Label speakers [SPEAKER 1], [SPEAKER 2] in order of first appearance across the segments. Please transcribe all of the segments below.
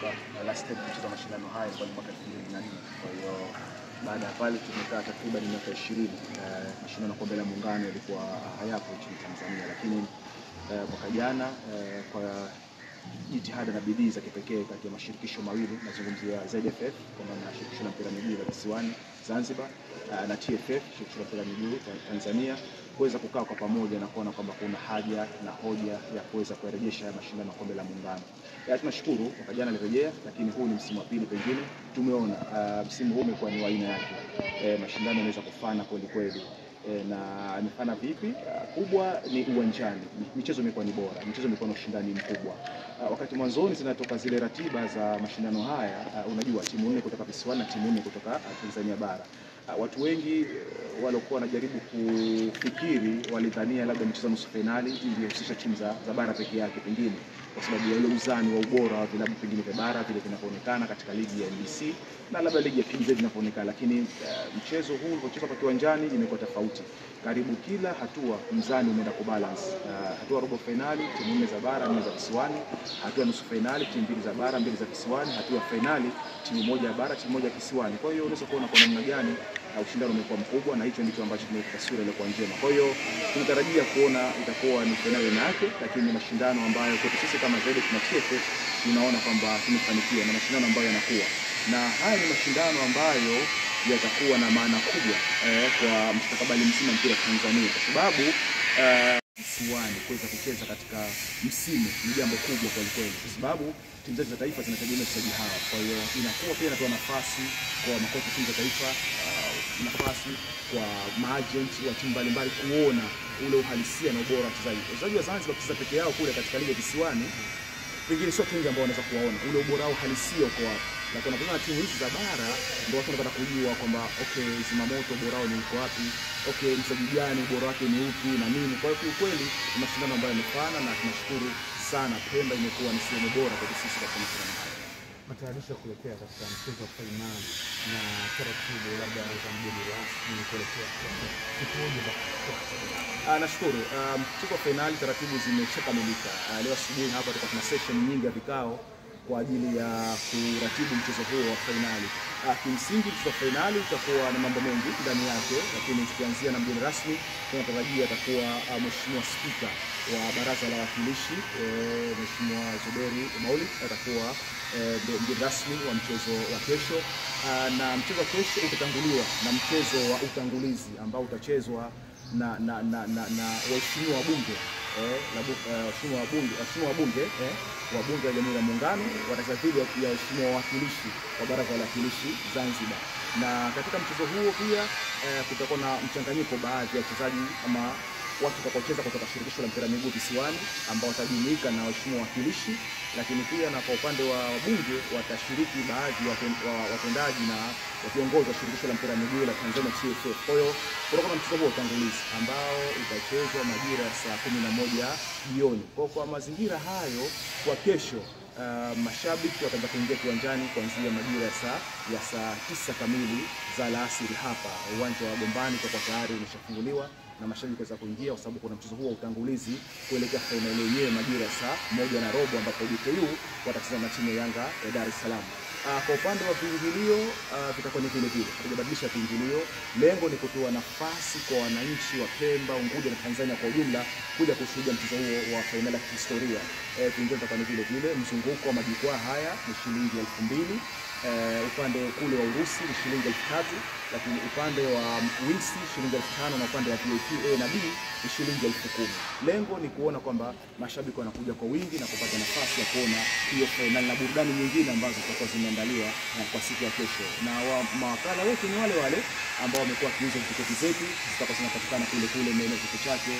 [SPEAKER 1] nakumbuka last time kucheza mashindano haya kwa mwaka 2004. Kwa hiyo baada ya pale tumekaa takriban miaka 20. Mashindano ya kombe la muungano yalikuwa hayapo nchini Tanzania, lakini mwaka jana kwa jitihada na bidii za kipekee kati ya mashirikisho mawili, nazungumzia ZFF kwa maana shirikisho la mpira miguu la visiwani Zanzibar na TFF shirikisho la mpira miguu Tanzania, kuweza kukaa kwa pamoja na kuona kwamba kuna haja na hoja ya kuweza kurejesha mashindano ya kombe la muungano. Tunashukuru mwaka jana alirejea, lakini huu ni msimu wa pili. Pengine tumeona msimu huu umekuwa ni wa aina yake. Mashindano yanaweza kufana kweli kweli. Na imefana vipi? Kubwa ni uwanjani. Michezo imekuwa ni bora, michezo imekuwa na ushindani mkubwa. Wakati mwanzoni zinatoka zile ratiba za mashindano haya, unajua timu 4 kutoka visiwani na timu 4 kutoka Tanzania bara. Watu wengi waliokuwa wanajaribu kufikiri walidhania labda michezo nusu finali ingehusisha timu za bara pekee yake, pengine kwa sababu ya ile uzani wa ubora wa vilabu pengine vya bara vile vinavyoonekana katika ligi ya NBC na labda ligi ya PZ vinavyoonekana, lakini mchezo huu ulivyochezwa kwa kiwanjani imekuwa tofauti. Karibu kila hatua mzani umeenda kubalance. Hatua robo finali timu 4 za bara 4 za visiwani, hatua nusu finali timu 2 za bara 2 za visiwani, hatua finali timu 1 ya bara timu 1 ya visiwani. Kwa hiyo unaweza kuona kwa namna gani ushindano umekuwa mkubwa, na hicho ndicho ambacho kimeweka taswira ile kwa njema. Kwa hiyo tunatarajia kuona itakuwa ni finali yake, lakini mashindano ambayo kwa sisi kama zaidi tuna TFF tunaona kwamba tumefanikiwa na mashindano ambayo yanakuwa. Na haya ni mashindano ambayo yatakuwa na maana kubwa kwa mustakabali mzima mpira Tanzania, kwa sababu visiwani kuweza kucheza katika msimu ni jambo kubwa kwa kweli, kwa sababu timu zetu za taifa zinategemea wachezaji hawa. Kwa hiyo inakuwa pia inatoa nafasi kwa makocha timu za taifa, nafasi kwa maagent wa timu mbalimbali kuona ule uhalisia na ubora wa wachezaji. Wachezaji wa Zanzibar kucheza peke yao kule katika ligi ya visiwani pengine sio wengi ambao wanaweza kuwaona ule ubora wao halisia uko wapi. Lakini unapoona timu hizi za bara ndio watu wanataka kujua kwamba okay, Zimamoto ubora wao ni uko wapi, okay, mchezaji gani ubora wake ni upi na nini. Kwa hiyo kweli ni mashindano ambayo yamefana, na tunashukuru sana Pemba imekuwa ni sehemu bora kwa sisi katika mashindano haya.
[SPEAKER 2] Matayarisho kuelekea katika mchezo wa finali na taratibu labda za mjini rasmi kuelekea kituoni za
[SPEAKER 1] nashukuru mchezo wa finali taratibu zimeshakamilika. Leo asubuhi hapa tuna session nyingi ya vikao kwa ajili ya kuratibu mchezo huo wa finali. Kimsingi mchezo wa finali utakuwa na mambo mengi ndani yake, lakini tukianzia na mgeni rasmi tunatarajia atakuwa Mheshimiwa Spika wa Baraza la Wawakilishi Mheshimiwa Zuberi Maulid atakuwa mgeni rasmi wa mchezo wa kesho. Na mchezo wa kesho utatanguliwa na mchezo wa utangulizi ambao utachezwa na waheshimiwa wabunge wa bunge la Jamhuri ya Muungano watacheza dhidi ya waheshimiwa wawakilishi wa Baraza la Wawakilishi Zanzibar. Na katika mchezo huo pia kutakuwa na mchanganyiko baadhi ya wachezaji ama watu watakaocheza kutoka shirikisho la mpira miguu visiwani ambao watajumuika na waheshimiwa wawakilishi, lakini pia na kwa upande wa bunge watashiriki baadhi ya watendaji na viongozi wa shirikisho la mpira miguu la Tanzania TFF. Kwa hiyo kutakuwa na mchezo huo utangulizi ambao utachezwa majira ya saa 11 jioni. Kwa mazingira hayo kwa kesho mashabiki wataanza kuingia kiwanjani kuanzia majira ya saa 9 kamili za alasiri. Hapa uwanja wa Gombani kwa tayari umeshafunguliwa na mashabiki waweza kuingia, kwa sababu kuna mchezo huo utangulizi kuelekea finali yenyewe majira ya saa 1:15 ambapo DKU watacheza na timu ya Yanga ya Dar es Salaam. Kwa upande wa viingilio vitakuwa ni vile vile, hatujabadilisha viingilio. Lengo ni kutoa nafasi kwa wananchi wa Pemba, Unguja na Tanzania kwa ujumla kuja kushuhudia mchezo huo wa finali ya kihistoria. Viingilio vitakuwa ni vile vile. Mzunguko wa majukwaa haya ni shilingi 2,000. Upande kule wa Urusi ni shilingi 3,000, lakini upande wa Winsi shilingi 5,000 na upande wa VIP A na B ni shilingi 10,000. Lengo ni kuona kwamba mashabiki wanakuja kwa wingi na kupata nafasi ya kuona hiyo finali na burudani nyingine ambazo zitakuwa zimeandaliwa kwa siku ya kesho. Na mawakala wetu ni wale wale ambao wamekuwa kiuza tiketi zetu, zitakuwa zinapatikana kule maeneo kitu chake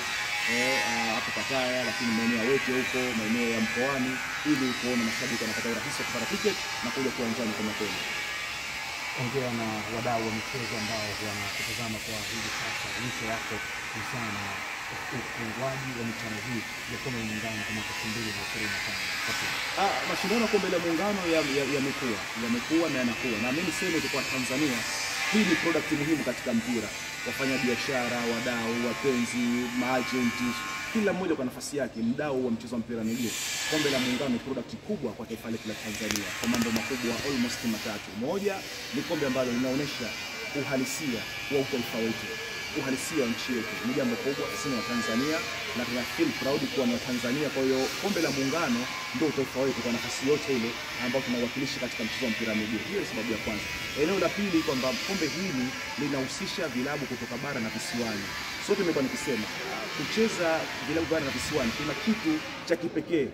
[SPEAKER 1] hapo Kataya, lakini maeneo ya Wete huko maeneo ya mkoani, ili kuona mashabiki wanapata urahisi wa kupata tiketi na kuja kuanjani kwa mapema.
[SPEAKER 2] Ongea na wadau wa michezo ambao wanakutazama kwa hivi sasa, wito wako sana ufunguaji wa michuano hii ya kombe la muungano kwa mwaka 2025.
[SPEAKER 1] Mashindano ya kombe la muungano yamekuwa na yanakuwa, na mimi niseme kwa Tanzania hii ni product muhimu katika mpira. Wafanya biashara, wadau, wapenzi, maagenti, kila mmoja kwa nafasi yake, mdau wa mchezo wa mpira wa miguu, kombe la Muungano ni product kubwa kwa taifa letu la Tanzania kwa mambo makubwa almost matatu. Moja ni kombe ambalo linaonyesha uhalisia wa utaifa wetu, uhalisia wa nchi yetu. Ni jambo kubwa sisi wa Tanzania na tuna feel proud kuwa na Tanzania. Kwa hiyo kombe la Muungano ndio utaifa wetu kwa nafasi yote ile ambayo tunawakilisha katika mchezo wa mpira wa miguu. Hiyo ni sababu ya kwanza. Eneo la pili kwamba kombe hili linahusisha vilabu kutoka bara na visiwani. Sote nimekuwa nikisema kucheza vilabu bara na visiwani kuna kitu cha kipekee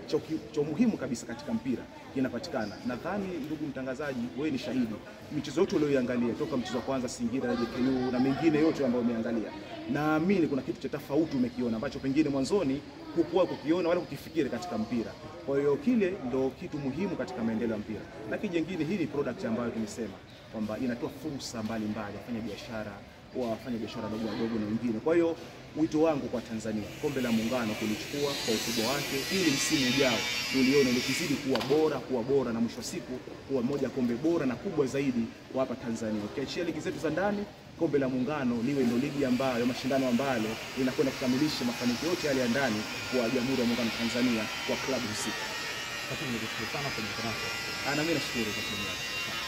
[SPEAKER 1] cha muhimu kabisa katika mpira kinapatikana. Nadhani ndugu mtangazaji, wewe ni shahidi, michezo yote uliyoiangalia toka mchezo wa kwanza Singida na JKU na mengine yote ambayo umeangalia, naamini kuna kitu cha tofauti umekiona ambacho pengine mwanzoni hukuwa kukiona wala kukifikiri katika mpira. Kwa hiyo kile ndo kitu muhimu katika maendeleo ya mpira. Lakini jingine, hii ni product ambayo tumesema kwamba inatoa fursa mbalimbali wafanya biashara dogo na wengine. Kwa hiyo wito wangu kwa Tanzania, kombe la Muungano kulichukua kwa ukubwa wake ili msimu ujao tulione likizidi kuwa bora na mwisho siku kuwa moja kombe bora na kubwa zaidi kwa hapa Tanzania. Ukiachia ligi zetu za ndani, kombe la Muungano liwe ndio ligi ambayo mashindano ambalo linakwenda kukamilisha mafanikio yote yale ya ndani kwa Jamhuri ya Muungano wa Tanzania kwa klabu husika.
[SPEAKER 2] Lakini nikushukuru sana kwa mtangazo.
[SPEAKER 1] Na mimi nashukuru kwa timu yako.